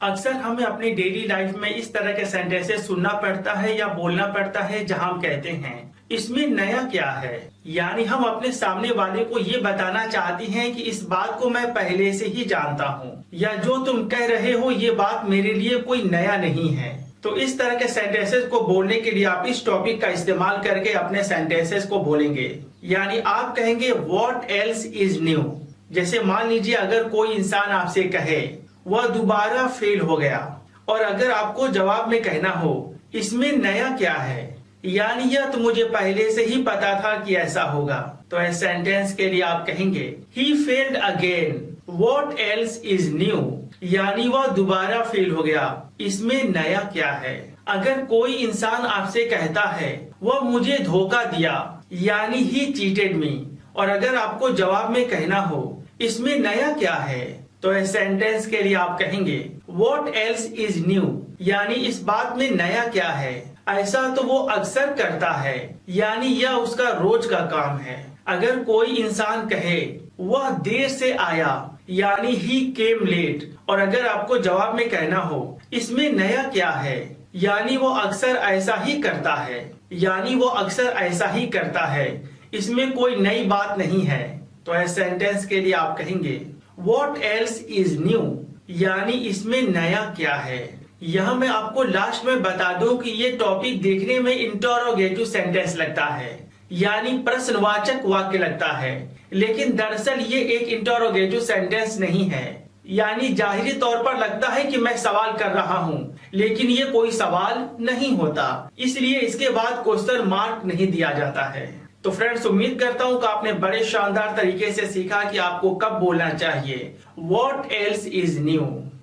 अक्सर हमें अपनी डेली लाइफ में इस तरह के सेंटेंसेस सुनना पड़ता है या बोलना पड़ता है जहां हम कहते हैं इसमें नया क्या है। यानी हम अपने सामने वाले को ये बताना चाहती हैं कि इस बात को मैं पहले से ही जानता हूँ, या जो तुम कह रहे हो ये बात मेरे लिए कोई नया नहीं है। तो इस तरह के सेंटेंसेस को बोलने के लिए आप इस टॉपिक का इस्तेमाल करके अपने सेंटेंसेस को बोलेंगे। यानी आप कहेंगे व्हाट एल्स इज न्यू। जैसे मान लीजिए अगर कोई इंसान आपसे कहे वह दोबारा फेल हो गया, और अगर आपको जवाब में कहना हो इसमें नया क्या है, यानी यह तो मुझे पहले से ही पता था कि ऐसा होगा, तो इस सेंटेंस के लिए आप कहेंगे he failed again what else is new. यानी वह दोबारा फेल हो गया, इसमें नया क्या है। अगर कोई इंसान आपसे कहता है वह मुझे धोखा दिया, यानी ही चीटेड मी, और अगर आपको जवाब में कहना हो इसमें नया क्या है, तो इस सेंटेंस के लिए आप कहेंगे व्हाट एल्स इज न्यू। यानी इस बात में नया क्या है, ऐसा तो वो अक्सर करता है, यानी यह उसका रोज का काम है। अगर कोई इंसान कहे वह देर से आया, यानी ही केम लेट, और अगर आपको जवाब में कहना हो इसमें नया क्या है, यानी वो अक्सर ऐसा ही करता है, यानी वो अक्सर ऐसा ही करता है, इसमें कोई नई बात नहीं है। तो इस सेंटेंस के लिए आप कहेंगे What else is new? यानी इसमें नया क्या है। यह मैं आपको लास्ट में बता दूं कि ये टॉपिक देखने में इंटरोगेटिव सेंटेंस लगता है, यानी प्रश्नवाचक वाक्य लगता है, लेकिन दरअसल ये एक इंटरोगेटिव सेंटेंस नहीं है। यानी जाहिरी तौर पर लगता है कि मैं सवाल कर रहा हूँ, लेकिन ये कोई सवाल नहीं होता, इसलिए इसके बाद क्वेश्चन मार्क नहीं दिया जाता है। तो फ्रेंड्स, उम्मीद करता हूं कि आपने बड़े शानदार तरीके से सीखा कि आपको कब बोलना चाहिए व्हाट एल्स इज न्यू।